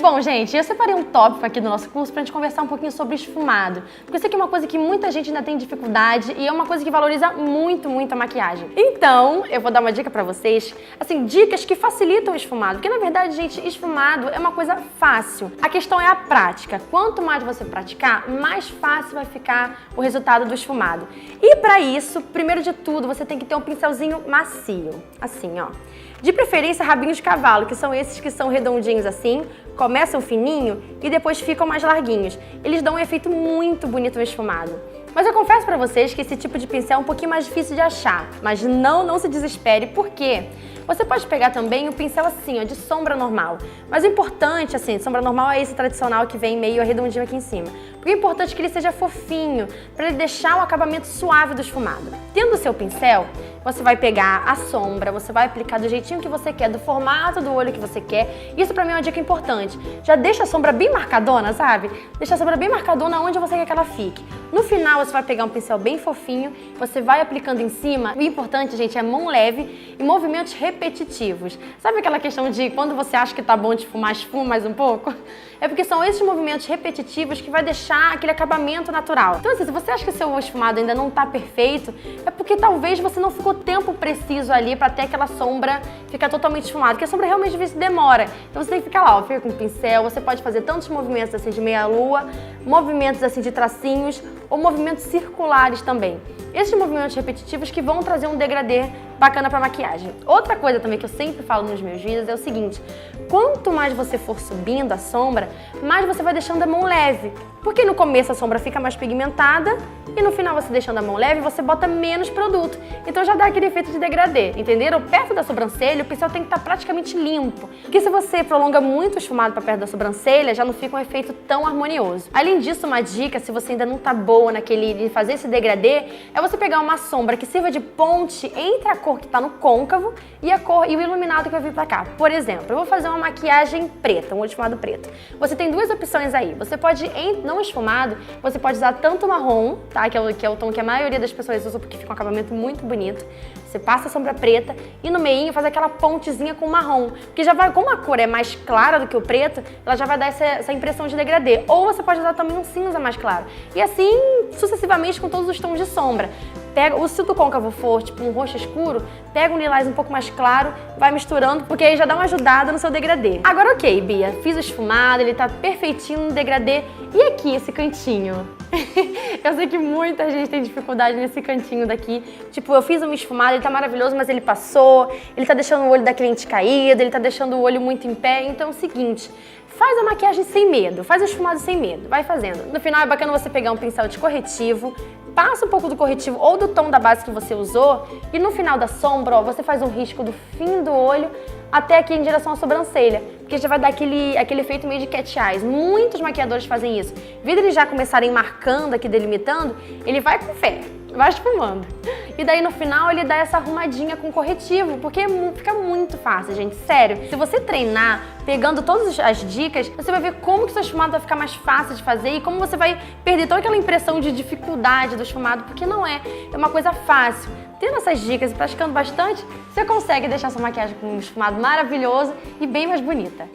Bom, gente, eu separei um tópico aqui do nosso curso pra gente conversar um pouquinho sobre esfumado. Porque isso aqui é uma coisa que muita gente ainda tem dificuldade e é uma coisa que valoriza muito, muito a maquiagem. Então, eu vou dar uma dica pra vocês, assim, dicas que facilitam o esfumado. Porque, na verdade, gente, esfumado é uma coisa fácil. A questão é a prática. Quanto mais você praticar, mais fácil vai ficar o resultado do esfumado. E pra isso, primeiro de tudo, você tem que ter um pincelzinho macio. Assim, ó. De preferência, rabinhos de cavalo, que são esses que são redondinhos assim, começam fininho e depois ficam mais larguinhos. Eles dão um efeito muito bonito no esfumado. Mas eu confesso pra vocês que esse tipo de pincel é um pouquinho mais difícil de achar. Mas não se desespere, por quê? Você pode pegar também um pincel assim, ó, de sombra normal. Mas o importante, assim, sombra normal é esse tradicional que vem meio arredondinho aqui em cima. Porque o importante é que ele seja fofinho, para ele deixar o acabamento suave do esfumado. Tendo o seu pincel, você vai pegar a sombra, você vai aplicar do jeitinho que você quer, do formato do olho que você quer. Isso pra mim é uma dica importante. Já deixa a sombra bem marcadona, sabe? Deixa a sombra bem marcadona onde você quer que ela fique. No final, você vai pegar um pincel bem fofinho, você vai aplicando em cima. O importante, gente, é mão leve e movimentos repetitivos. Sabe aquela questão de quando você acha que tá bom de esfumar, esfuma mais um pouco? É porque são esses movimentos repetitivos que vai deixar aquele acabamento natural. Então, assim, se você acha que o seu esfumado ainda não tá perfeito, é porque talvez você não ficou tempo preciso ali pra ter aquela sombra ficar totalmente esfumada, porque a sombra realmente às vezes demora. Então você tem que ficar lá, ó, fica com o pincel, você pode fazer tantos movimentos assim de meia-lua, movimentos assim de tracinhos ou movimentos circulares também. Esses movimentos repetitivos que vão trazer um degradê bacana pra maquiagem. Outra coisa também que eu sempre falo nos meus vídeos é o seguinte: quanto mais você for subindo a sombra, mais você vai deixando a mão leve. Porque no começo a sombra fica mais pigmentada e no final você deixando a mão leve, você bota menos produto. Então já dá aquele efeito de degradê, entenderam? Perto da sobrancelha, o pincel tem que estar praticamente limpo. Porque se você prolonga muito o esfumado para perto da sobrancelha, já não fica um efeito tão harmonioso. Além disso, uma dica, se você ainda não tá boa naquele de fazer esse degradê, é você pegar uma sombra que sirva de ponte entre a cor que tá no côncavo e a cor e o iluminado que vai vir pra cá. Por exemplo, eu vou fazer uma maquiagem preta, um olho esfumado preto. Você tem duas opções aí. Você pode, não esfumado, você pode usar tanto marrom, tá? Que é o tom que a maioria das pessoas usa porque fica um acabamento muito bonito. Você passa a sombra preta e no meinho faz aquela pontezinha com marrom. Porque já vai, como a cor é mais clara do que o preto, ela já vai dar essa impressão de degradê. Ou você pode usar também um cinza mais claro. E assim, sucessivamente com todos os tons de sombra. Pega, se o do côncavo for tipo um roxo escuro, pega um lilás um pouco mais claro, vai misturando, porque aí já dá uma ajudada no seu degradê. Agora ok, Bia, fiz o esfumado, ele tá perfeitinho no degradê. E aqui, esse cantinho? Eu sei que muita gente tem dificuldade nesse cantinho daqui. Tipo, eu fiz um esfumado, ele tá maravilhoso, mas ele passou, ele tá deixando o olho da cliente caído, ele tá deixando o olho muito em pé. Então é o seguinte, faz a maquiagem sem medo, faz o esfumado sem medo, vai fazendo. No final é bacana você pegar um pincel de corretivo, passa um pouco do corretivo ou do tom da base que você usou e no final da sombra, ó, você faz um risco do fim do olho até aqui em direção à sobrancelha, porque já vai dar aquele efeito meio de cat eyes. Muitos maquiadores fazem isso. Em vez de eles já começarem marcando aqui, delimitando, ele vai com fé, vai esfumando. E daí no final ele dá essa arrumadinha com corretivo, porque fica muito fácil, gente, sério. Se você treinar, pegando todas as dicas, você vai ver como que seu esfumado vai ficar mais fácil de fazer e como você vai perder toda aquela impressão de dificuldade do esfumado, porque não é uma coisa fácil. Tendo essas dicas e praticando bastante, você consegue deixar sua maquiagem com um esfumado maravilhoso e bem mais bonita.